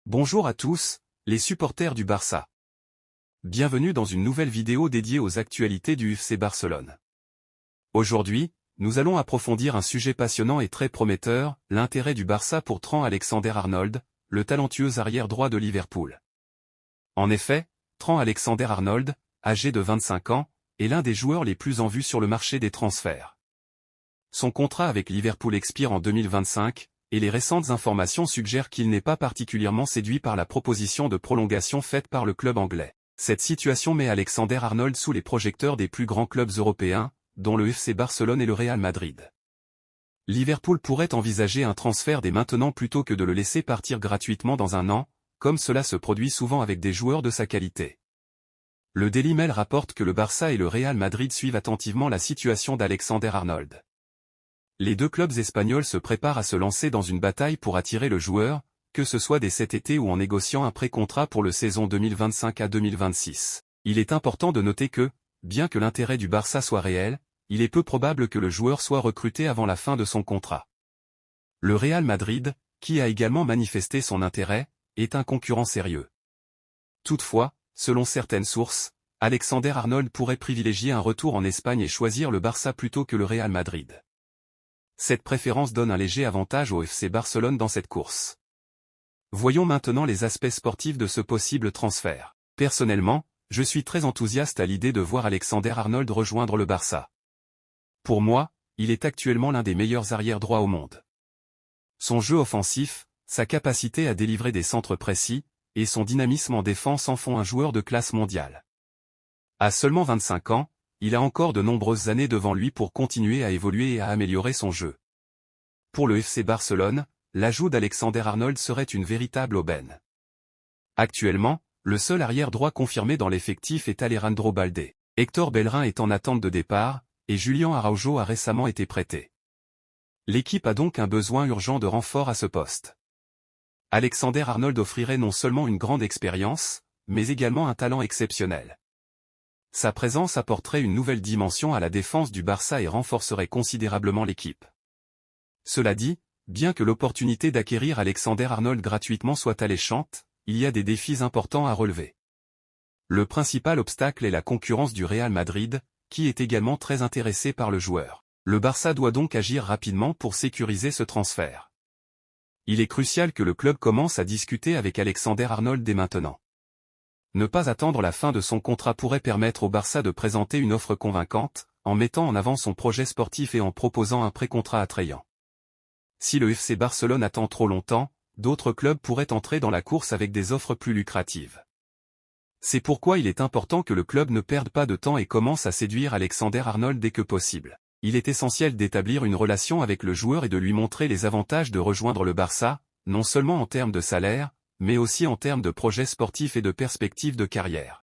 Bonjour à tous, les supporters du Barça. Bienvenue dans une nouvelle vidéo dédiée aux actualités du FC Barcelone. Aujourd'hui, nous allons approfondir un sujet passionnant et très prometteur, l'intérêt du Barça pour Trent Alexander-Arnold, le talentueux arrière-droit de Liverpool. En effet, Trent Alexander-Arnold, âgé de 25 ans, est l'un des joueurs les plus en vue sur le marché des transferts. Son contrat avec Liverpool expire en 2025, et les récentes informations suggèrent qu'il n'est pas particulièrement séduit par la proposition de prolongation faite par le club anglais. Cette situation met Alexander-Arnold sous les projecteurs des plus grands clubs européens, dont le FC Barcelone et le Real Madrid. Liverpool pourrait envisager un transfert dès maintenant plutôt que de le laisser partir gratuitement dans un an, comme cela se produit souvent avec des joueurs de sa qualité. Le Daily Mail rapporte que le Barça et le Real Madrid suivent attentivement la situation d'Alexander-Arnold. Les deux clubs espagnols se préparent à se lancer dans une bataille pour attirer le joueur, que ce soit dès cet été ou en négociant un pré-contrat pour la saison 2025 à 2026. Il est important de noter que, bien que l'intérêt du Barça soit réel, il est peu probable que le joueur soit recruté avant la fin de son contrat. Le Real Madrid, qui a également manifesté son intérêt, est un concurrent sérieux. Toutefois, selon certaines sources, Alexander-Arnold pourrait privilégier un retour en Espagne et choisir le Barça plutôt que le Real Madrid. Cette préférence donne un léger avantage au FC Barcelone dans cette course. Voyons maintenant les aspects sportifs de ce possible transfert. Personnellement, je suis très enthousiaste à l'idée de voir Alexander-Arnold rejoindre le Barça. Pour moi, il est actuellement l'un des meilleurs arrière-droits au monde. Son jeu offensif, sa capacité à délivrer des centres précis, et son dynamisme en défense en font un joueur de classe mondiale. À seulement 25 ans, il a encore de nombreuses années devant lui pour continuer à évoluer et à améliorer son jeu. Pour le FC Barcelone, l'ajout d'Alexander-Arnold serait une véritable aubaine. Actuellement, le seul arrière-droit confirmé dans l'effectif est Alejandro Balde. Héctor Bellerin est en attente de départ, et Julián Araujo a récemment été prêté. L'équipe a donc un besoin urgent de renfort à ce poste. Alexander-Arnold offrirait non seulement une grande expérience, mais également un talent exceptionnel. Sa présence apporterait une nouvelle dimension à la défense du Barça et renforcerait considérablement l'équipe. Cela dit, bien que l'opportunité d'acquérir Alexander-Arnold gratuitement soit alléchante, il y a des défis importants à relever. Le principal obstacle est la concurrence du Real Madrid, qui est également très intéressé par le joueur. Le Barça doit donc agir rapidement pour sécuriser ce transfert. Il est crucial que le club commence à discuter avec Alexander-Arnold dès maintenant. Ne pas attendre la fin de son contrat pourrait permettre au Barça de présenter une offre convaincante, en mettant en avant son projet sportif et en proposant un pré-contrat attrayant. Si le FC Barcelone attend trop longtemps, d'autres clubs pourraient entrer dans la course avec des offres plus lucratives. C'est pourquoi il est important que le club ne perde pas de temps et commence à séduire Alexander-Arnold dès que possible. Il est essentiel d'établir une relation avec le joueur et de lui montrer les avantages de rejoindre le Barça, non seulement en termes de salaire, mais aussi en termes de projets sportifs et de perspectives de carrière.